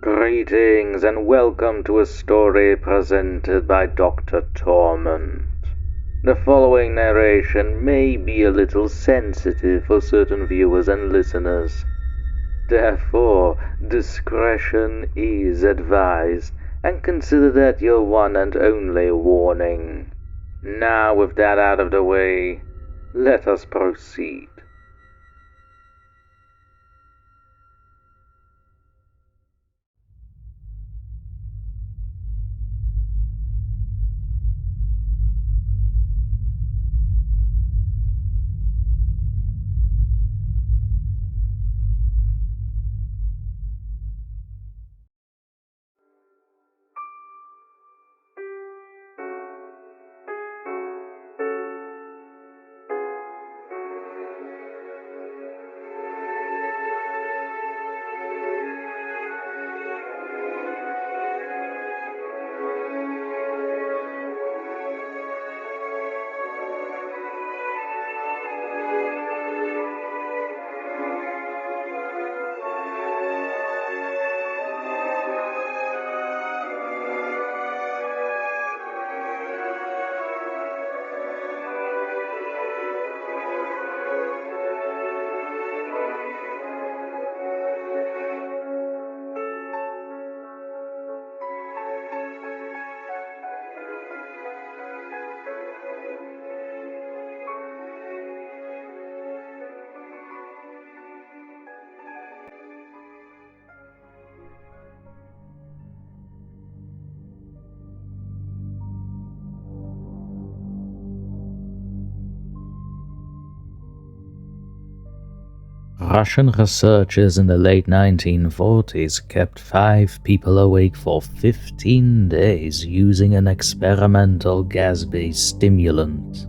Greetings and welcome to a story presented by DrTorment. The following narration may be a little sensitive for certain viewers and listeners. Therefore, discretion is advised, and consider that your one and only warning. Now, with that out of the way, let us proceed. Russian researchers in the late 1940s kept 5 people awake for 15 days using an experimental gas-based stimulant.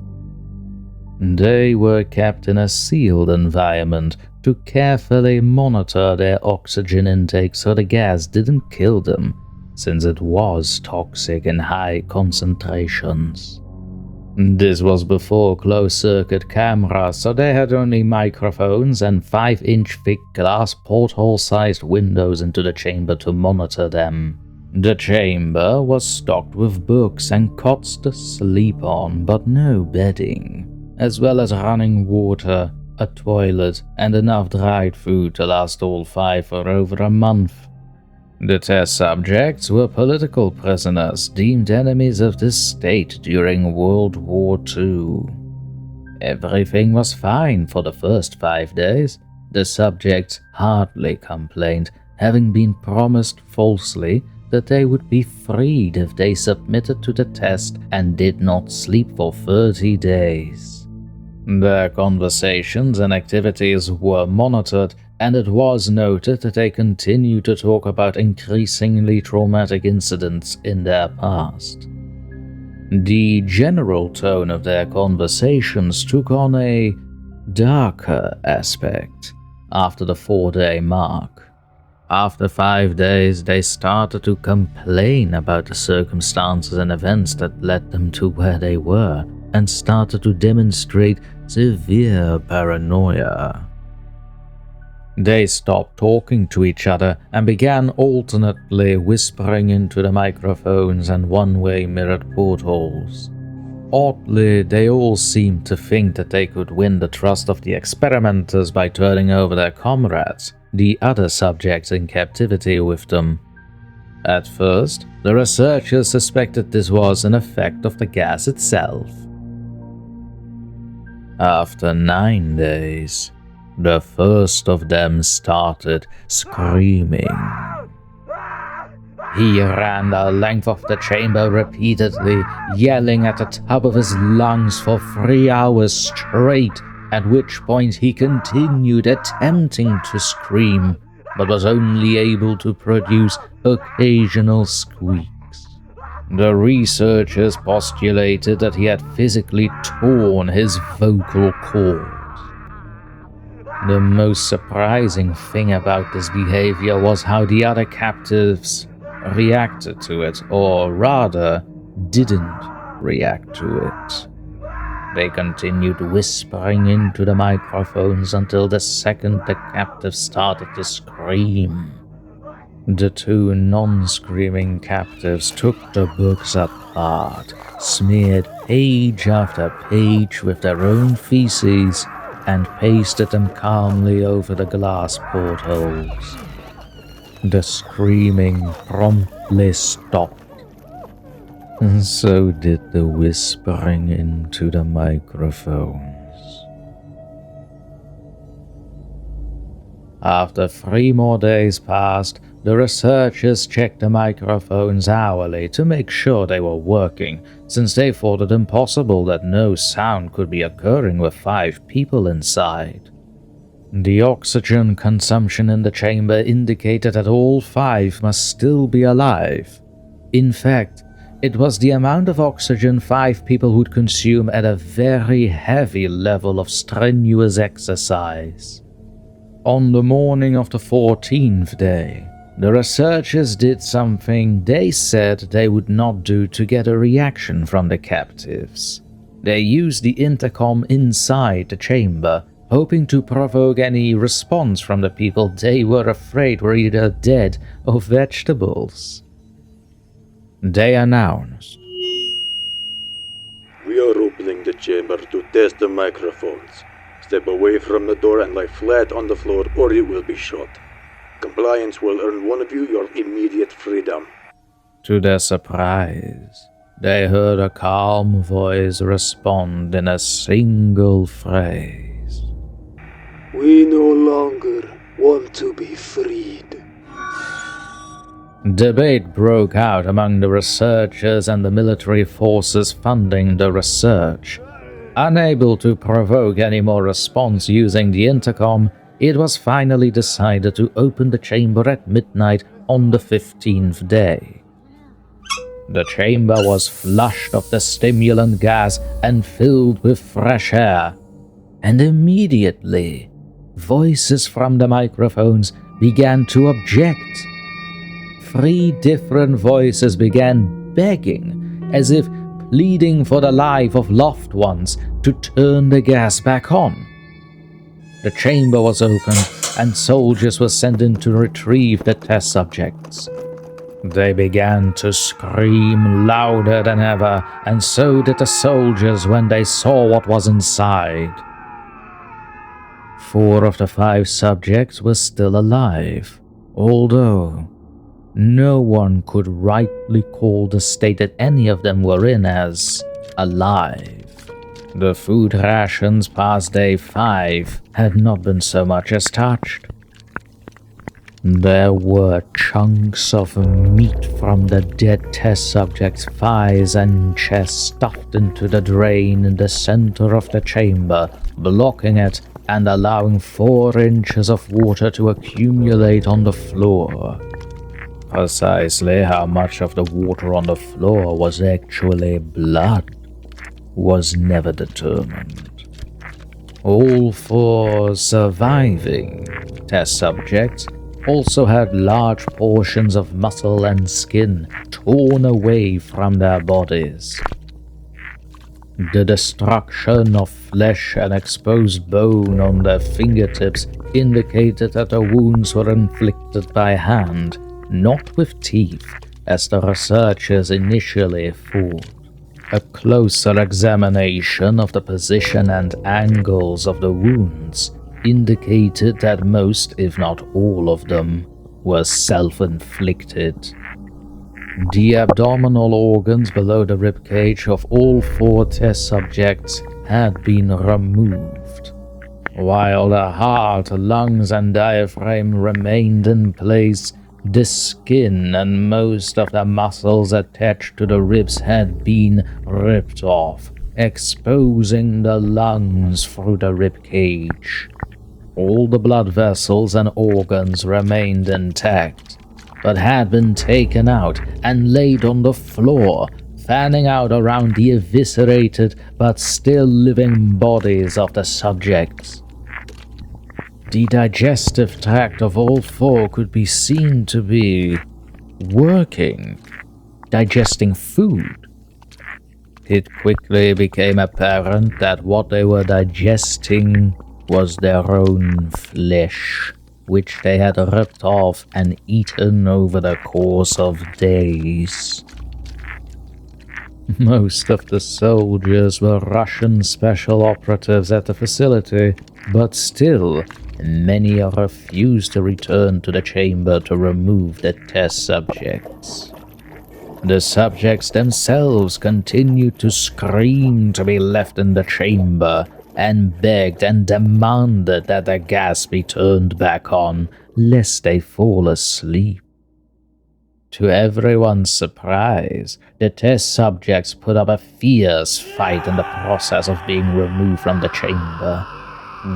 They were kept in a sealed environment to carefully monitor their oxygen intake so the gas didn't kill them, since it was toxic in high concentrations. This was before closed-circuit cameras, so they had only microphones and 5-inch thick glass porthole-sized windows into the chamber to monitor them. The chamber was stocked with books and cots to sleep on, but no bedding, as well as running water, a toilet, and enough dried food to last all 5 for over a month. The test subjects were political prisoners deemed enemies of the state during World War II. Everything was fine for the first 5 days. The subjects hardly complained, having been promised falsely that they would be freed if they submitted to the test and did not sleep for 30 days. Their conversations and activities were monitored, and it was noted that they continued to talk about increasingly traumatic incidents in their past. The general tone of their conversations took on a darker aspect after the 4-day mark. After 5 days, they started to complain about the circumstances and events that led them to where they were, and started to demonstrate severe paranoia. They stopped talking to each other and began alternately whispering into the microphones and one-way mirrored portholes. Oddly, they all seemed to think that they could win the trust of the experimenters by turning over their comrades, the other subjects in captivity, with them. At first, the researchers suspected this was an effect of the gas itself. After 9 days, the first of them started screaming. He ran the length of the chamber repeatedly, yelling at the top of his lungs for 3 hours straight, at which point he continued attempting to scream, but was only able to produce occasional squeaks. The researchers postulated that he had physically torn his vocal cords. The most surprising thing about this behavior was how the other captives reacted to it, or rather, didn't react to it. They continued whispering into the microphones until the second the captive started to scream. The two non-screaming captives took the books apart, smeared page after page with their own feces, and pasted them calmly over the glass portholes. The screaming promptly stopped, and so did the whispering into the microphones. After 3 more days passed, the researchers checked the microphones hourly to make sure they were working, since they thought it impossible that no sound could be occurring with 5 people inside. The oxygen consumption in the chamber indicated that all 5 must still be alive. In fact, it was the amount of oxygen 5 people would consume at a very heavy level of strenuous exercise. On the morning of the 14th day, the researchers did something they said they would not do to get a reaction from the captives. They used the intercom inside the chamber, hoping to provoke any response from the people they were afraid were either dead or vegetables. They announced, "We are opening the chamber to test the microphones. Step away from the door and lie flat on the floor or you will be shot. Compliance will earn one of you your immediate freedom." To their surprise, they heard a calm voice respond in a single phrase. "We no longer want to be freed." Debate broke out among the researchers and the military forces funding the research. Unable to provoke any more response using the intercom, it was finally decided to open the chamber at midnight on the 15th day. The chamber was flushed of the stimulant gas and filled with fresh air, and immediately, voices from the microphones began to object. 3 different voices began begging, as if pleading for the life of loved ones, to turn the gas back on. The chamber was opened, and soldiers were sent in to retrieve the test subjects. They began to scream louder than ever, and so did the soldiers when they saw what was inside. 4 of the 5 subjects were still alive, although no one could rightly call the state that any of them were in as alive. The food rations past day 5 had not been so much as touched. There were chunks of meat from the dead test subjects' thighs and chest stuffed into the drain in the center of the chamber, blocking it and allowing 4 inches of water to accumulate on the floor. Precisely how much of the water on the floor was actually blood was never determined. All 4 surviving test subjects also had large portions of muscle and skin torn away from their bodies. The destruction of flesh and exposed bone on their fingertips indicated that the wounds were inflicted by hand, not with teeth, as the researchers initially thought. A closer examination of the position and angles of the wounds indicated that most, if not all of them, were self-inflicted. The abdominal organs below the ribcage of all 4 test subjects had been removed, while the heart, lungs, and diaphragm remained in place. The skin and most of the muscles attached to the ribs had been ripped off, exposing the lungs through the ribcage. All the blood vessels and organs remained intact, but had been taken out and laid on the floor, fanning out around the eviscerated but still living bodies of the subjects. The digestive tract of all 4 could be seen to be working, digesting food. It quickly became apparent that what they were digesting was their own flesh, which they had ripped off and eaten over the course of days. Most of the soldiers were Russian special operatives at the facility, but still, many refused to return to the chamber to remove the test subjects. The subjects themselves continued to scream to be left in the chamber, and begged and demanded that the gas be turned back on, lest they fall asleep. To everyone's surprise, the test subjects put up a fierce fight in the process of being removed from the chamber.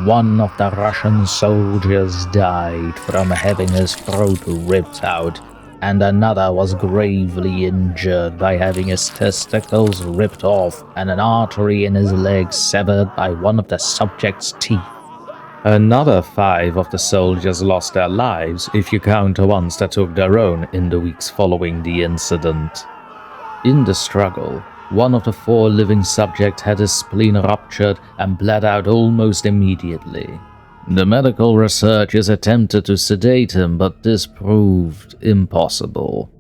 One of the Russian soldiers died from having his throat ripped out, and another was gravely injured by having his testicles ripped off and an artery in his leg severed by one of the subject's teeth. Another 5 of the soldiers lost their lives, if you count the ones that took their own in the weeks following the incident. In the struggle, one of the 4 living subjects had his spleen ruptured and bled out almost immediately. The medical researchers attempted to sedate him, but this proved impossible.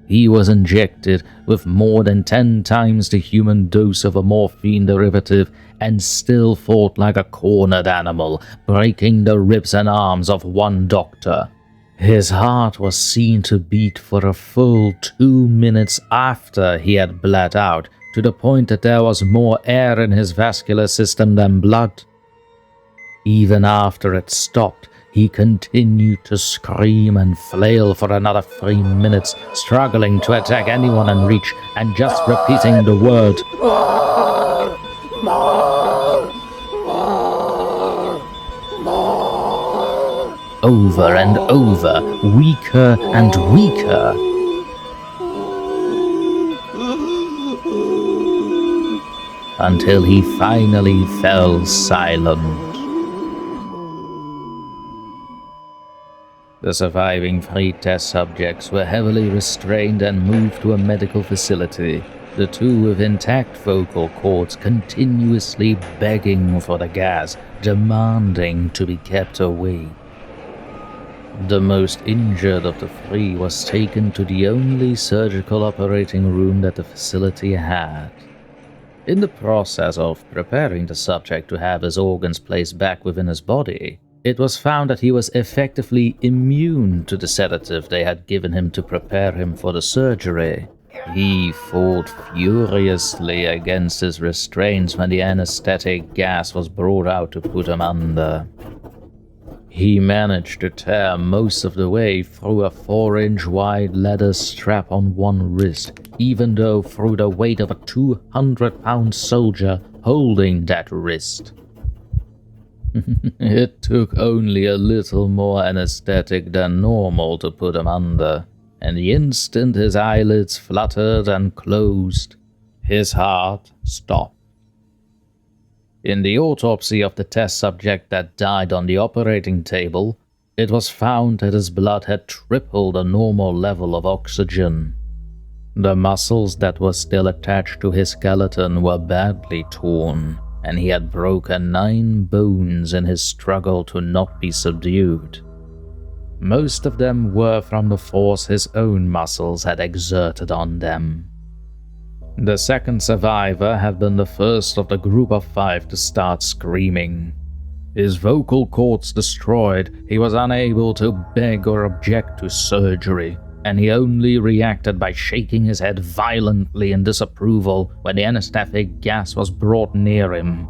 He was injected with more than 10 times the human dose of a morphine derivative and still fought like a cornered animal, breaking the ribs and arms of one doctor. His heart was seen to beat for a full 2 minutes after he had bled out, to the point that there was more air in his vascular system than blood. Even after it stopped, he continued to scream and flail for another 3 minutes, struggling to attack anyone in reach and just repeating the word over and over, weaker and weaker. Until he finally fell silent. The surviving 3 test subjects were heavily restrained and moved to a medical facility, the 2 with intact vocal cords continuously begging for the gas, demanding to be kept away. The most injured of the 3 was taken to the only surgical operating room that the facility had. In the process of preparing the subject to have his organs placed back within his body, it was found that he was effectively immune to the sedative they had given him to prepare him for the surgery. He fought furiously against his restraints when the anesthetic gas was brought out to put him under. He managed to tear most of the way through a 4-inch wide leather strap on one wrist, even though through the weight of a 200-pound soldier holding that wrist. It took only a little more anesthetic than normal to put him under, and the instant his eyelids fluttered and closed, his heart stopped. In the autopsy of the test subject that died on the operating table, it was found that his blood had tripled the normal level of oxygen. The muscles that were still attached to his skeleton were badly torn, and he had broken 9 bones in his struggle to not be subdued. Most of them were from the force his own muscles had exerted on them. The second survivor had been the first of the group of 5 to start screaming. His vocal cords destroyed, he was unable to beg or object to surgery, and he only reacted by shaking his head violently in disapproval when the anesthetic gas was brought near him.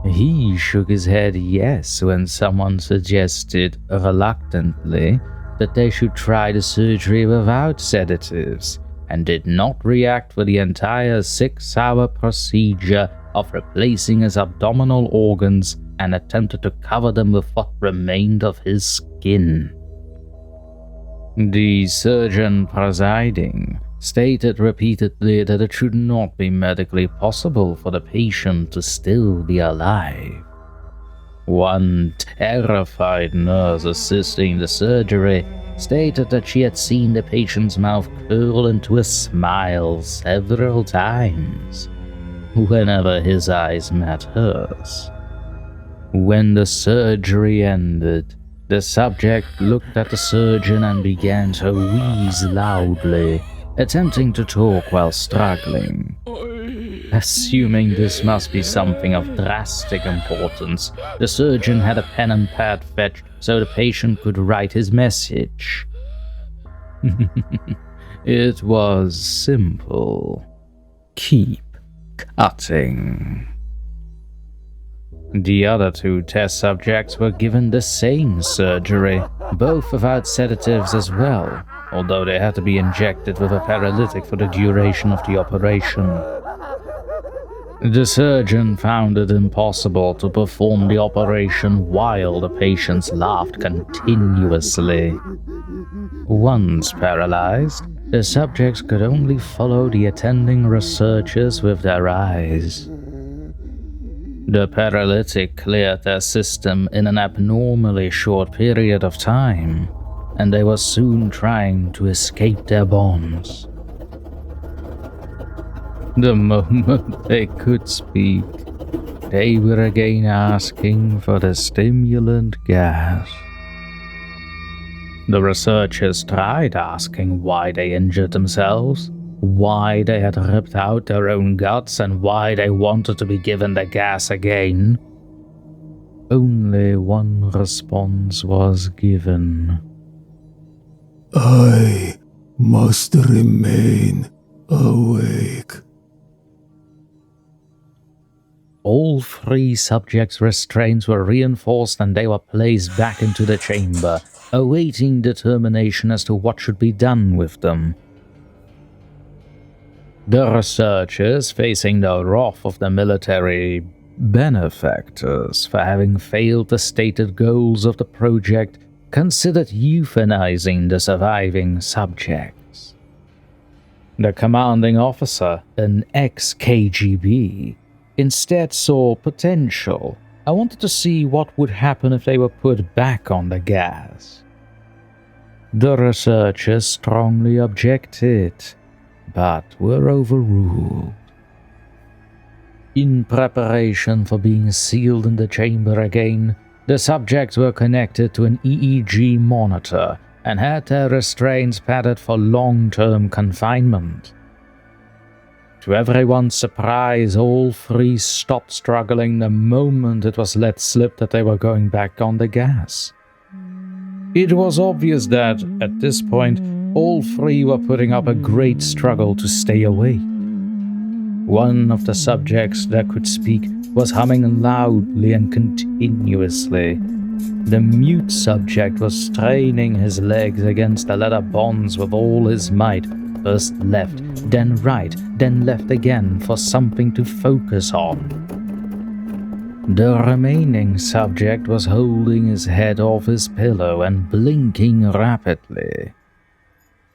He shook his head yes when someone suggested, reluctantly, that they should try the surgery without sedatives, and did not react for the entire 6-hour procedure of replacing his abdominal organs and attempted to cover them with what remained of his skin. The surgeon presiding stated repeatedly that it should not be medically possible for the patient to still be alive. One terrified nurse assisting the surgery stated that she had seen the patient's mouth curl into a smile several times whenever his eyes met hers. When the surgery ended, The subject looked at the surgeon and began to wheeze loudly, attempting to talk while struggling. Assuming this must be something of drastic importance, the surgeon had a pen and pad fetched so the patient could write his message. It was simple. Keep cutting. The other two test subjects were given the same surgery, both without sedatives as well, although they had to be injected with a paralytic for the duration of the operation. The surgeon found it impossible to perform the operation while the patients laughed continuously. Once paralyzed, the subjects could only follow the attending researchers with their eyes. The paralytic cleared their system in an abnormally short period of time, and they were soon trying to escape their bonds. The moment they could speak, they were again asking for the stimulant gas. The researchers tried asking why they injured themselves, why they had ripped out their own guts, and why they wanted to be given the gas again. Only one response was given. I must remain awake. All three subjects' restraints were reinforced and they were placed back into the chamber, awaiting determination as to what should be done with them. The researchers, facing the wrath of the military benefactors for having failed the stated goals of the project, considered euthanizing the surviving subjects. The commanding officer, an ex-KGB, instead saw potential. I wanted to see what would happen if they were put back on the gas. The researchers strongly objected, but were overruled. In preparation for being sealed in the chamber again, the subjects were connected to an EEG monitor and had their restraints padded for long-term confinement. To everyone's surprise, all three stopped struggling the moment it was let slip that they were going back on the gas. It was obvious that, at this point, all three were putting up a great struggle to stay awake. One of the subjects that could speak was humming loudly and continuously. The mute subject was straining his legs against the leather bonds with all his might, first left, then right, then left again for something to focus on. The remaining subject was holding his head off his pillow and blinking rapidly.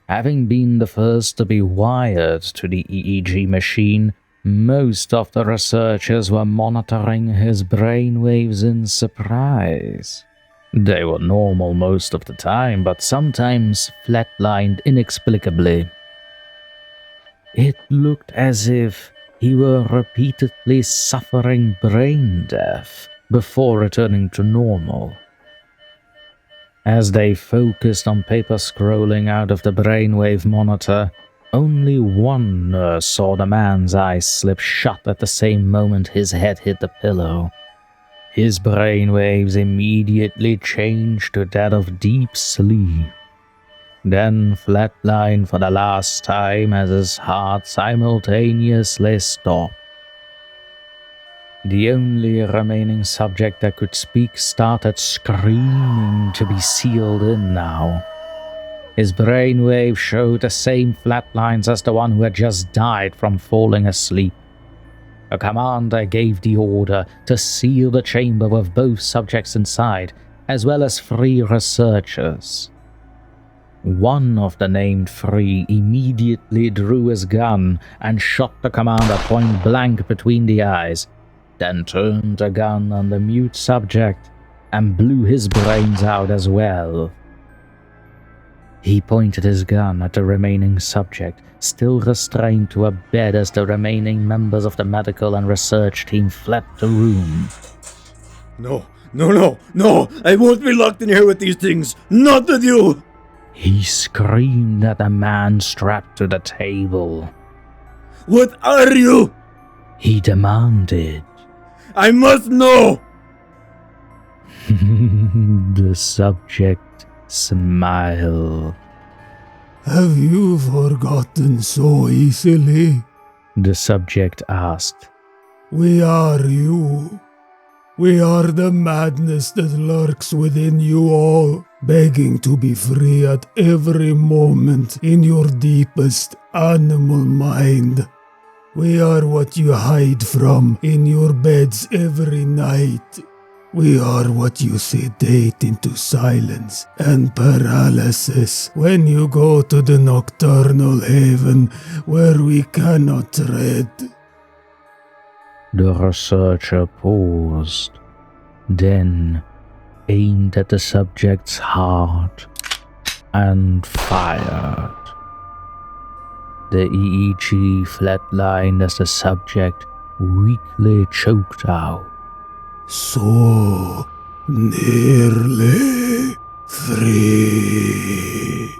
Having been the first to be wired to the EEG machine, most of the researchers were monitoring his brainwaves in surprise. They were normal most of the time, but sometimes flatlined inexplicably. It looked as if he were repeatedly suffering brain death before returning to normal. As they focused on paper scrolling out of the brainwave monitor, only one nurse saw the man's eyes slip shut at the same moment his head hit the pillow. His brainwaves immediately changed to that of deep sleep, then flatlined for the last time as his heart simultaneously stopped. The only remaining subject that could speak started screaming to be sealed in now. His brainwave showed the same flatlines as the one who had just died from falling asleep. A commander gave the order to seal the chamber with both subjects inside, as well as 3 researchers. One of the named 3 immediately drew his gun and shot the commander point blank between the eyes, then turned the gun on the mute subject and blew his brains out as well. He pointed his gun at the remaining subject, still restrained to a bed as the remaining members of the medical and research team fled the room. No, No, I won't be locked in here with these things. Not with you! He screamed at the man strapped to the table. What are you? He demanded. I must know! The subject smiled. Have you forgotten so easily? The subject asked. We are you. We are the madness that lurks within you all, begging to be free at every moment in your deepest animal mind. We are what you hide from in your beds every night. We are what you sedate into silence and paralysis when you go to the nocturnal haven where we cannot tread. The researcher paused, then aimed at the subject's heart and fired. The EEG flatlined as the subject weakly choked out. So nearly free.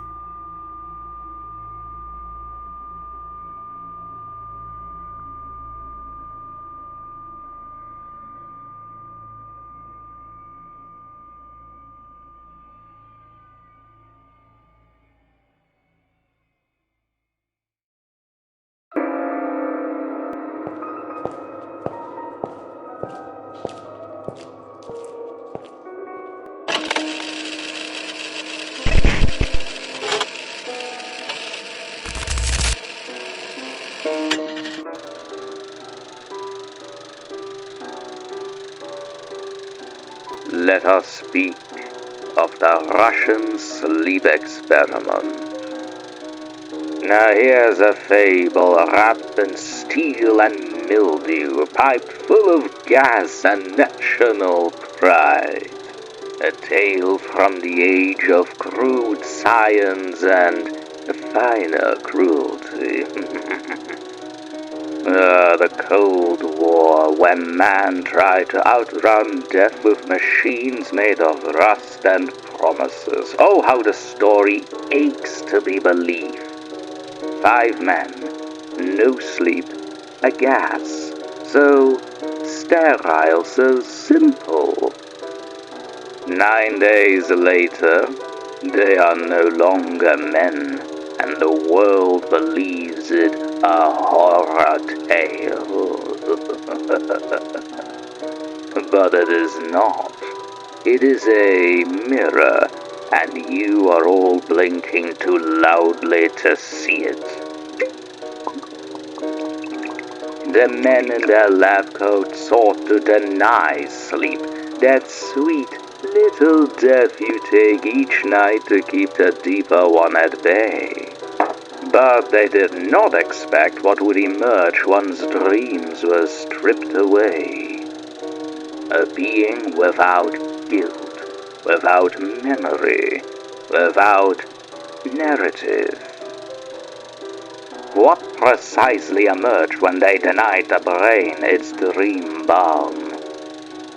Let us speak of the Russian sleep experiment. Now here's a fable wrapped in steel and mildew, piped full of gas and national pride. A tale from the age of crude science and finer cruelty. The Cold War, when man tried to outrun death with machines made of rust and promises. Oh, how the story aches to be believed. 5 men, no sleep, a gas, so sterile, so simple. 9 days later, they are no longer men, and the world believes it a horror tale. But it is not. It is a mirror, and you are all blinking too loudly to see it. The men in their lab coats sought to deny sleep, that sweet little death you take each night to keep the deeper one at bay. But they did not expect what would emerge once dreams were stripped away. A being without guilt, without memory, without narrative. What precisely emerged when they denied the brain its dream balm?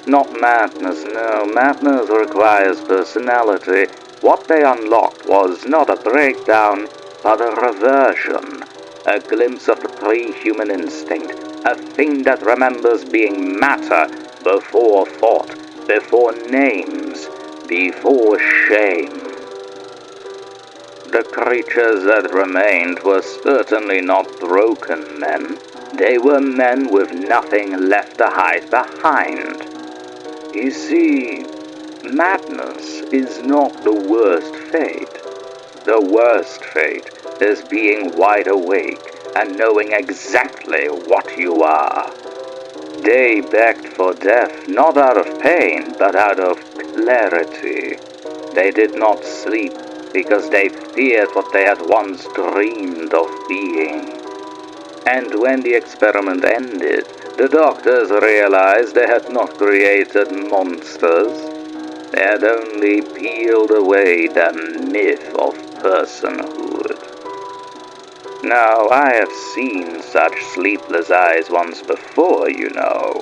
Not madness, no. Madness requires personality. What they unlocked was not a breakdown, but a reversion, a glimpse of the pre-human instinct, a thing that remembers being matter before thought, before names, before shame. The creatures that remained were certainly not broken men. They were men with nothing left to hide behind. You see, madness is not the worst fate. The worst fate is being wide awake and knowing exactly what you are. They begged for death not out of pain, but out of clarity. They did not sleep because they feared what they had once dreamed of being. And when the experiment ended, the doctors realized they had not created monsters. They had only peeled away the myth of personhood. Now, I have seen such sleepless eyes once before, you know.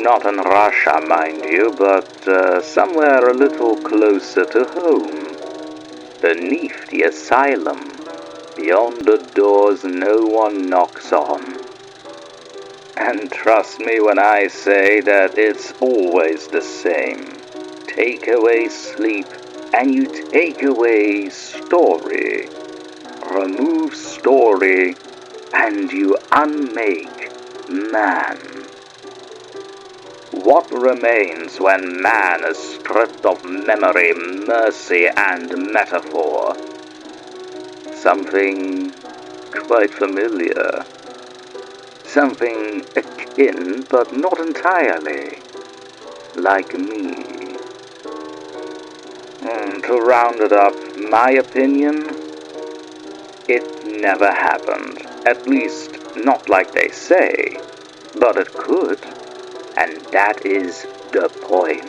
Not in Russia, mind you, but somewhere a little closer to home. Beneath the asylum, beyond the doors no one knocks on. And trust me when I say that it's always the same. Take away sleep, and you take away story. Remove story, and you unmake man. What remains when man is stripped of memory, mercy, and metaphor? Something quite familiar. Something akin, but not entirely, like me. To round it up, my opinion, it never happened. At least, not like they say, but it could. And that is the point.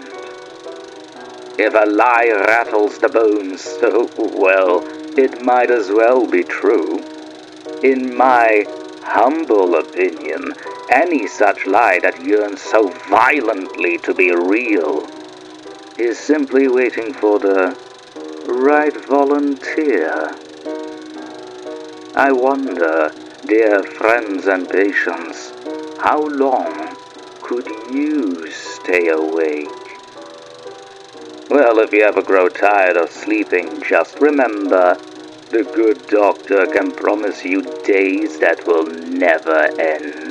If a lie rattles the bones so well, it might as well be true. In my humble opinion, any such lie that yearns so violently to be real is simply waiting for the right volunteer. I wonder, dear friends and patients, how long could you stay awake? Well, if you ever grow tired of sleeping, just remember, the good doctor can promise you days that will never end.